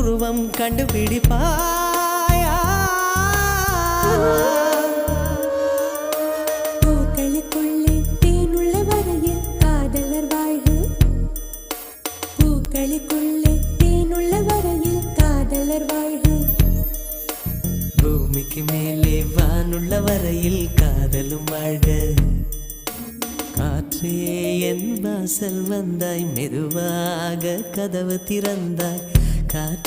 உருவம் கண்டுபிடிப்பாயா? பூக்களுக்குள்ளே தேனுள்ள வரையில் காதலர் வாழ்க. பூக்களுக்குள்ளே தேனுள்ள வரையில் காதலர் வாழ்க. பூமிக்கு மேலே வானுள்ள வரையில் காதலும் வாழ்க. காற்றே என் வாசல் வந்தாய், மெதுவாக கதவு திறந்தாய். காற்று